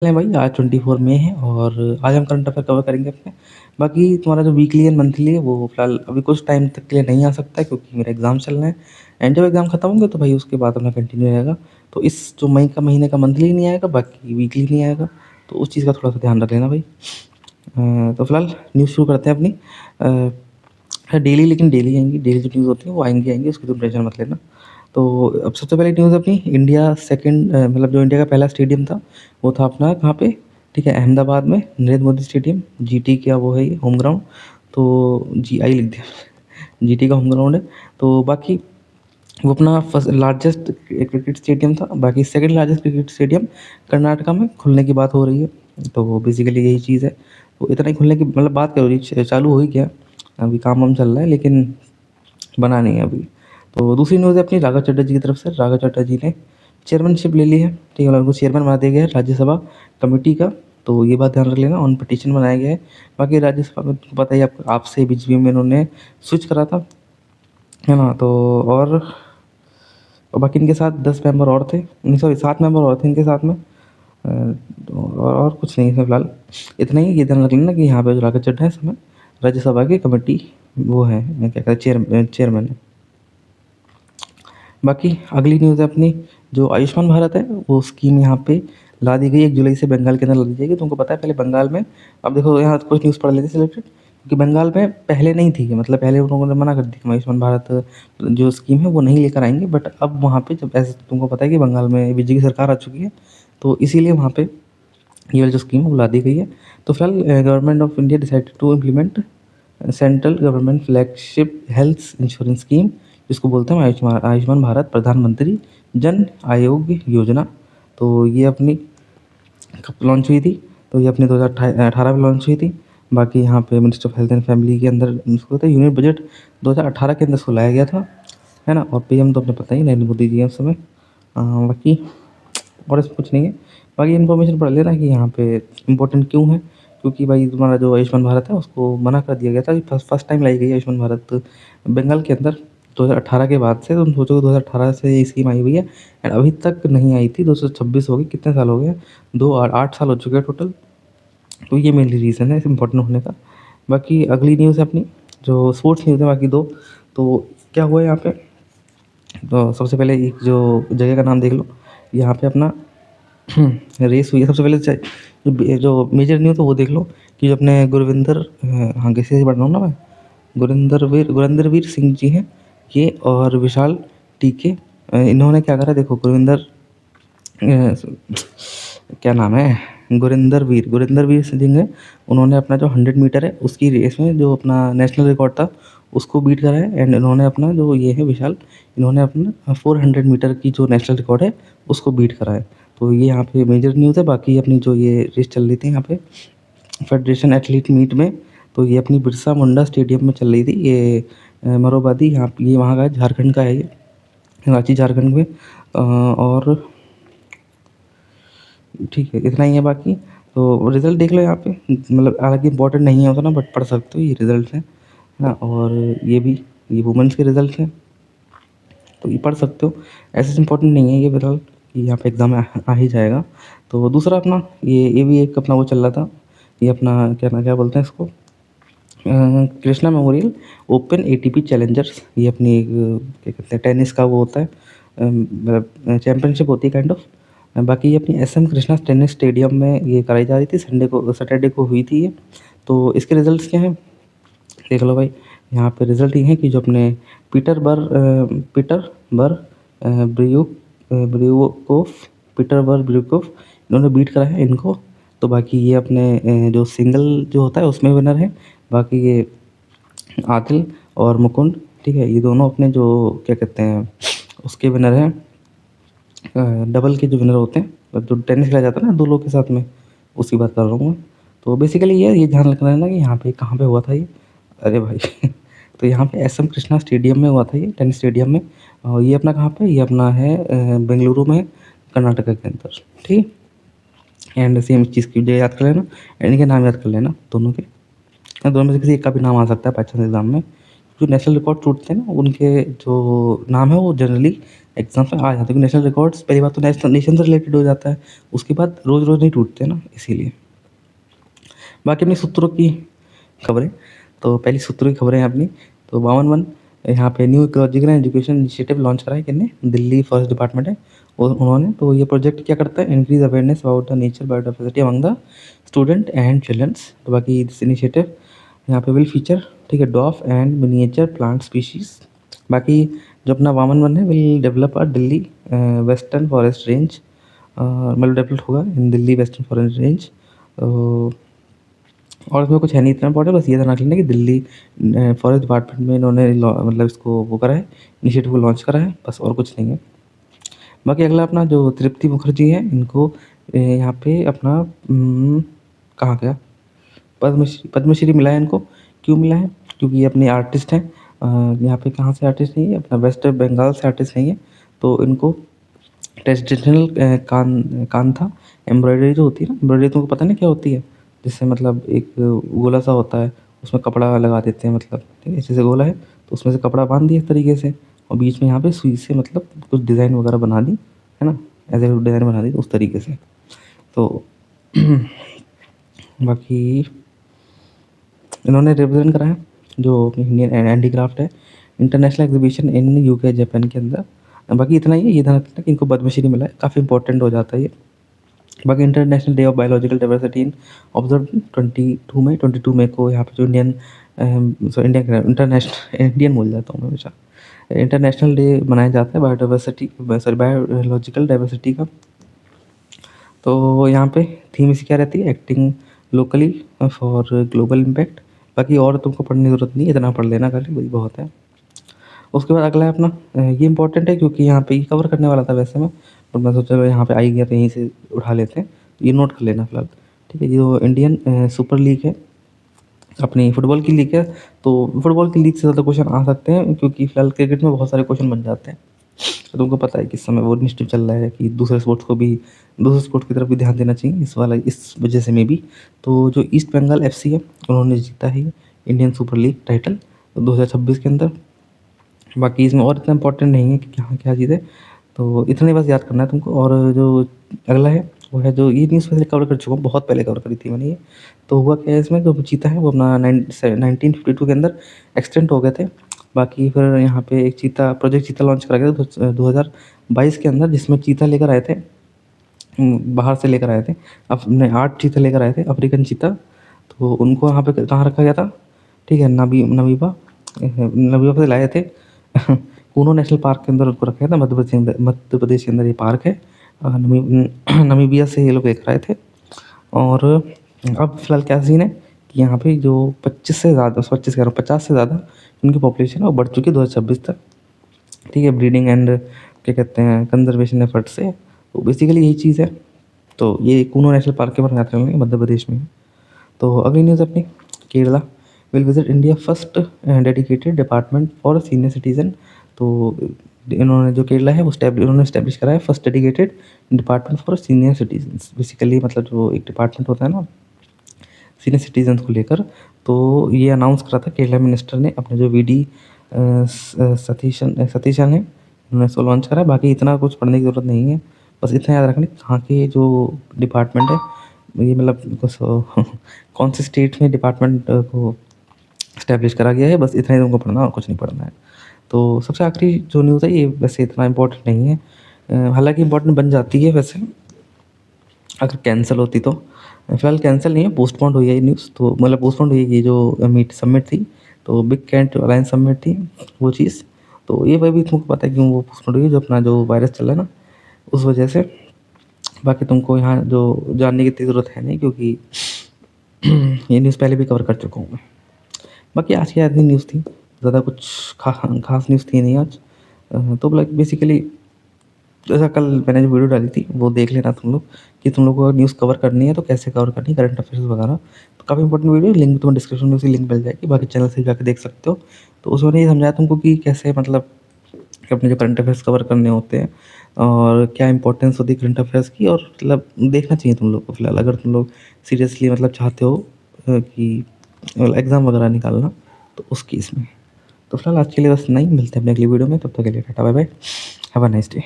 है भाई, आज 24 मई है और आज हम करंट अफेयर कवर करेंगे अपने। बाकी तुम्हारा जो वीकली एंड मंथली है वो फिलहाल अभी कुछ टाइम तक के लिए नहीं आ सकता है क्योंकि मेरा एग्ज़ाम चल रहे हैं। एंड जब एग्ज़ाम खत्म होंगे तो भाई उसके बाद अपना कंटिन्यू रहेगा। तो इस जो मई का महीने का मंथली नहीं आएगा, बाकी वीकली नहीं आएगा। तो उस चीज़ का थोड़ा सा ध्यान रख लेना भाई। तो फिलहाल न्यूज़ शुरू करते हैं अपनी। हाँ, डेली, लेकिन डेली आएंगी, डेली जो न्यूज़ होती है वो आएंगी आएंगी, उसकी तुम टेंशन मत लेना। तो अब सबसे पहले न्यूज़ अपनी इंडिया सेकंड, मतलब जो इंडिया का पहला स्टेडियम था वो था अपना कहाँ पे, ठीक है, अहमदाबाद में नरेंद्र मोदी स्टेडियम। जीटी का वो है ये होम ग्राउंड। तो जी आई लिख दिया जीटी का होम ग्राउंड है। तो बाकी वो अपना फर्स्ट लार्जेस्ट क्रिकेट स्टेडियम था। बाकी second largest cricket stadium Karnataka में खुलने की बात हो रही है। तो बेसिकली यही चीज़ है। तो इतना ही खुलने की मतलब बात क्या हो रही है, चालू हो ही गया। अभी काम वाम चल रहा है लेकिन बना नहीं है अभी। तो दूसरी न्यूज़ है अपनी राघव चड्ढा जी की तरफ से। राघव चड्ढा जी ने चेयरमैनशिप ले ली है, ठीक है, उनको चेयरमैन बना दिया गया है राज्यसभा कमेटी का। तो ये बात ध्यान रख लेना, ऑन पिटीशन बनाया गया है। बाकी राज्यसभा में तुमको पता ही है, आपको आपसे बीजेपी में इन्होंने स्विच करा था, है ना। तो और बाकी इनके साथ 10 मेंबर और थे, नहीं सॉरी 7 मेंबर और थे इनके साथ में। तो और कुछ नहीं है फिलहाल। इतना ही ये ध्यान रख लेना कि यहाँ पे जो राघव चड्ढा है समय राज्यसभा की कमेटी वो है, क्या कहते हैं, चेयरमैन है। बाकी अगली न्यूज़ है अपनी, जो आयुष्मान भारत है वो स्कीम यहाँ पे ला दी गई 1 जुलाई से बंगाल के अंदर ला दी जाएगी। तुमको पता है पहले बंगाल में, अब देखो यहाँ कुछ न्यूज़ पढ़ लेते सिलेक्टेड, क्योंकि बंगाल में पहले नहीं थी, मतलब पहले उन लोगों ने मना कर दी कि आयुष्मान भारत जो स्कीम है वो नहीं लेकर आएंगे। बट अब वहाँ पे जब ऐसे तुमको पता है कि बंगाल में बीजेपी की सरकार आ चुकी है, तो इसीलिए वहाँ पे ये वाली जो स्कीम है वो ला दी गई है। तो फिलहाल government of India decided to implement central government flagship health insurance scheme, जिसको बोलते हैं आयुष्मान आयुष्मान भारत प्रधानमंत्री जन आरोग्य योजना। तो ये अपनी कब लॉन्च हुई थी, तो ये अपने 2018 में लॉन्च हुई थी। बाकी यहाँ पे minister of health and family के अंदर इसको होता है, यूनियन बजट 2018 के अंदर इसको लाया गया था, है ना। और पीएम तो अपने पता ही नरेंद्र मोदी जी हैं उस समय। बाकी और इसमें कुछ नहीं है। बाकी इन्फॉर्मेशन पढ़ लेना कि यहाँ पे इम्पोर्टेंट क्यों है, क्योंकि भाई तुम्हारा जो आयुष्मान भारत है उसको मना कर दिया गया था। फर्स्ट फर्स्ट टाइम लाई गई है आयुष्मान भारत बंगाल के अंदर 2018 के बाद से। तुम सोचो 2018 से ये स्कीम आई हुई है एंड अभी तक नहीं आई थी। 226 हो गई, कितने साल हो गए हैं, 8 साल हो चुके हैं टोटल। तो ये मेनली रीज़न है इस इम्पोर्टेंट होने का। बाकी अगली न्यूज़ है अपनी, जो स्पोर्ट्स न्यूज़ है बाकी दो। तो क्या हुआ है यहाँ पे, तो सबसे पहले एक जो जगह का नाम देख लो, यहाँ पे अपना रेस हुई है। सबसे पहले जो मेजर न्यूज़ तो वो देख लो कि जो अपने गुरविंदर, हाँ कैसे पढ़ रहा हूँ ना मैं, गुरिंदरवीर सिंह जी हैं ये, और विशाल टीके, इन्होंने क्या करा देखो, क्या नाम है, गुरिंदरवीर सिंह है। उन्होंने अपना जो 100 मीटर है उसकी रेस में जो अपना नेशनल रिकॉर्ड था उसको बीट करा है। एंड इन्होंने अपना जो ये है विशाल, इन्होंने अपना 400 मीटर की जो नेशनल रिकॉर्ड है उसको बीट करा है। तो ये यहाँ पे मेजर न्यूज़ है। बाकी अपनी जो ये रेस चल रही थी यहाँ पे फेडरेशन एथलीट मीट में, तो ये अपनी बिरसा मुंडा स्टेडियम में चल रही थी ये। मरोबादी, यहाँ ये वहाँ का है, झारखंड का है ये, रांची झारखंड में। और ठीक है, इतना ही है। बाकी तो रिज़ल्ट देख लो यहाँ पे, मतलब हालांकि इंपॉर्टेंट नहीं है उतना, बट पढ़ सकते हो, ये रिज़ल्ट है ना। और ये वुमेंस के रिज़ल्ट हैं, तो ये पढ़ सकते हो। ऐसे इंपॉर्टेंट नहीं है ये फिलहाल कि यहाँ पे एग्ज़ाम में आ ही जाएगा। तो दूसरा अपना ये भी एक अपना वो चल रहा था, ये अपना क्या बोलते हैं इसको, Krishna memorial open ATP Challengers. ये अपनी एक क्या कहते हैं टेनिस का वो होता है, मतलब चैम्पियनशिप होती है काइंड ऑफ। बाकी ये अपनी एसएम कृष्णा टेनिस स्टेडियम में ये कराई जा रही थी, सैटरडे को हुई थी ये। तो इसके रिजल्ट्स क्या हैं देख लो भाई। यहाँ पे रिजल्ट ये है कि जो अपने पीटर बर ब्रियोकोफ पीटर बर ब्रियोकोफ, इन्होंने बीट करा है इनको। तो बाकी ये अपने जो सिंगल जो होता है उसमें विनर है। बाकी ये आदिल और मुकुंद, ठीक है, ये दोनों अपने जो क्या कहते हैं उसके विनर हैं, डबल के जो विनर होते हैं, जो टेनिस खेला जाता है ना दो लोग के साथ में, उसकी बात कर रहा हूँ मैं। तो बेसिकली ये ध्यान रखना है ना कि यहाँ पे कहाँ पे हुआ था ये, अरे भाई तो यहाँ पे एसएम कृष्णा स्टेडियम में हुआ था ये, टेनिस स्टेडियम में। और ये अपना कहाँ पे, ये अपना है बेंगलुरु में, कर्नाटका के अंदर, ठीक। एंड सेम चीज़ की जो याद कर लेना, एंड इनके नाम याद कर लेना दोनों के। दोनों में से किसी एक का भी नाम आ सकता है बाई चांस एग्जाम में, जो नेशनल रिकॉर्ड टूटते हैं ना, उनके जो नाम है वो जनरली एग्ज़ाम में आ जाते हैं, क्योंकि नेशनल रिकॉर्ड्स पहली बात तो नेशन से रिलेटेड हो जाता है, उसके बाद रोज़-रोज़ नहीं टूटते ना, इसीलिए। बाकी अपनी सूत्रों की खबरें, तो पहली सूत्रों की खबरें हैं अपनी, तो 52 यहाँ पे new ecological education initiative launch करा है किसने? दिल्ली फॉरेस्ट डिपार्टमेंट है और उन्होंने। तो ये प्रोजेक्ट क्या करता है? Increase awareness about the nature biodiversity among the student and childrens. तो बाकी दिस इनिशिएटिव यहाँ पे विल फीचर, ठीक है, डॉफ एंड मिनिएचर प्लांट स्पीशीज। बाकी जो अपना 52 है will develop Delhi western forest range, मतलब डेवलप होगा इन दिल्ली वेस्टर्न फॉरेस्ट रेंज। और इसमें कुछ है नहीं इतना इम्पोर्टेंट, बस ये ध्यान रख लेना कि दिल्ली फॉरेस्ट डिपार्टमेंट में इन्होंने मतलब इसको वो करा है, इनिशिएटिव को लॉन्च करा है, बस और कुछ नहीं है। बाकी अगला अपना जो तृप्ति मुखर्जी है, इनको यहाँ पे अपना कहाँ गया, पद्मश्री मिला है इनको। क्यों मिला है? क्योंकि ये अपने आर्टिस्ट हैं। यहाँ पे कहाँ से आर्टिस्ट नहीं है, अपना वेस्ट बंगाल से आर्टिस्ट नहीं है, तो इनको ट्रेडिशनल कांथा एम्ब्रॉयडरी जो होती है ना, एम्ब्रॉयडरी तुमको पता नहीं क्या होती है? जिससे मतलब एक गोला सा होता है, उसमें कपड़ा लगा देते हैं, मतलब ठीक है, जैसे गोला है तो उसमें से कपड़ा बांध दिया इस तरीके से, और बीच में यहाँ पे सुई से मतलब कुछ डिज़ाइन वगैरह बना दी, है ना, ऐसे डिज़ाइन बना दी उस तरीके से। तो बाकी इन्होंने रिप्रेजेंट करा है जो इंडियन हैंडीक्राफ्ट है international exhibition in UK Japan के अंदर। बाकी इतना ही है, ये ध्यान रखना कि इनको पद्मश्री मिला है, काफ़ी इंपॉर्टेंट हो जाता है ये। बाकी international day of biological diversity in observe 22 मई को यहाँ पे जो इंडियन इंटरनेशनल इंडियन बोल जाता हूँ मैं हमेशा, इंटरनेशनल डे मनाया जाता है बायोडाइवर्सिटी, सॉरी, बायोलॉजिकल डाइवर्सिटी का। तो यहाँ पे थीम इसकी क्या रहती है? Acting locally for global impact. बाकी और तुमको पढ़ने की ज़रूरत नहीं है, इतना पढ़ लेना खाली, वही बहुत है। उसके बाद अगला है अपना ये इंपॉर्टेंट है क्योंकि यहाँ पे ये कवर करने वाला था वैसे मैं, पर मैं सोचा यहाँ पे आई गया तो यहीं से उठा लेते हैं, ये नोट कर लेना फिलहाल। ठीक है, ये जो इंडियन सुपर लीग है, अपनी फुटबॉल की लीग है, तो फुटबॉल की लीग से ज़्यादा क्वेश्चन आ सकते हैं क्योंकि फिलहाल क्रिकेट में बहुत सारे क्वेश्चन बन जाते हैं। तो तुमको पता है कि इस समय वो इनिशिएटिव चल रहा है कि दूसरे स्पोर्ट्स की तरफ भी ध्यान देना चाहिए, इस वजह से में भी। तो जो ईस्ट बंगाल एफसी है, उन्होंने जीता है इंडियन सुपर लीग टाइटल 2026 के अंदर। बाकी इसमें और इतना इंपॉर्टेंट नहीं है कि कहाँ क्या चीज़ है, तो इतना ही बस याद करना है तुमको। और जो अगला है वो है, जो ये न्यूज़ पहले कवर कर चुका हूँ, बहुत पहले कवर करी थी मैंने ये। तो हुआ क्या है इसमें, जो चीता है वो अपना 1952 के अंदर एक्सटेंट हो गए थे। बाकी फिर यहाँ पे एक प्रोजेक्ट चीता लॉन्च करा गया था 2022 के अंदर, जिसमें चीता लेकर आए थे, बाहर से लेकर आए थे। अपने 8 चीते लेकर आए थे, अफ्रीकन चीता। तो उनको वहाँ पे कहाँ रखा गया था? ठीक है, नबीबा से लाए थे कूनो नेशनल पार्क के अंदर उनको रखा गया था, मध्य प्रदेश के अंदर ये पार्क है। नमीबिया से ये लोग लेकर आए थे। और अब फिलहाल क्या सीन है कि यहाँ पे जो 25 कह रहा हूँ, 50 से ज़्यादा इनकी पॉपुलेशन है, वो बढ़ चुकी है 2026 तक। ठीक है, ब्रीडिंग एंड क्या कहते हैं, कंजर्वेशन एफर्ट से। तो बेसिकली यही चीज़ है। तो ये कूनो नेशनल पार्क के बारे में बात करेंगे, मध्य प्रदेश में है। तो अगली न्यूज़ अपनी, Kerala will visit India first dedicated department for senior citizen. तो इन्होंने जो केरला है वो उन्होंने इस्टेब्लिश करा है first dedicated department for senior citizen. Basically मतलब जो एक डिपार्टमेंट होता है ना सीनियर सिटीजन को लेकर, तो ये अनाउंस करा था केरला मिनिस्टर ने, अपने जो वीडी सतीशन है, उन्होंने इसको लॉन्च करा है। बाकी इतना कुछ पढ़ने की ज़रूरत नहीं है, बस इतना याद रखना कहाँ के जो डिपार्टमेंट है, ये मतलब कुछ कौन से स्टेट में डिपार्टमेंट को इस्टेब्लिश करा गया है, बस इतना ही तुमको पढ़ना और कुछ नहीं पढ़ना है। तो सबसे आखिरी जो न्यूज़ है ये वैसे इतना इम्पोर्टेंट नहीं है, हालांकि इम्पोर्टेंट बन जाती है वैसे अगर कैंसिल होती तो। फिलहाल कैंसिल नहीं है, पोस्टपोन्ड हुई है ये न्यूज़, तो मतलब पोस्टपोन्ड हुई है ये जो समिट थी, तो बिग कैंट अलायंस समिट थी वो चीज़। तो ये भाई भी तुमको पता है क्यों वो पोस्टपोन्ड हुई है, जो अपना जो वायरस चल रहा है ना, उस वजह से। बाकी तुमको यहाँ जो जानने की इतनी ज़रूरत है नहीं, क्योंकि ये न्यूज़ पहले भी कवर कर चुका हूँ मैं। बाकी आज की आधी न्यूज़ थी, ज़्यादा कुछ खास न्यूज़ थी नहीं आज। तो लाइक बेसिकली जैसा कल मैंने जो वीडियो डाली थी वो देख लेना तुम लोग, कि तुम लोग को अगर न्यूज़ कवर करनी है तो कैसे कवर करनी है, करंट अफेयर्स वगैरह। तो काफ़ी इंपॉर्टेंट वीडियो, लिंक तुम्हें डिस्क्रिप्शन में उसकी लिंक मिल जाएगी, बाकी चैनल से जाकर देख सकते हो। तो उसमें ये समझाया तुमको कि कैसे मतलब कि अपने जो करंट अफेयर्स कवर करने होते हैं और क्या इंपॉर्टेंस होती है करंट अफेयर्स की, और मतलब देखना चाहिए तुम लोग को फिलहाल, अगर तुम लोग सीरियसली मतलब चाहते हो कि एग्ज़ाम वगैरह निकालना, तो उस केस में। तो फिलहाल आज के लिए बस नहीं, मिलते हैं अपने अगली वीडियो में, तब तक के लिए tata bye bye, have a nice day.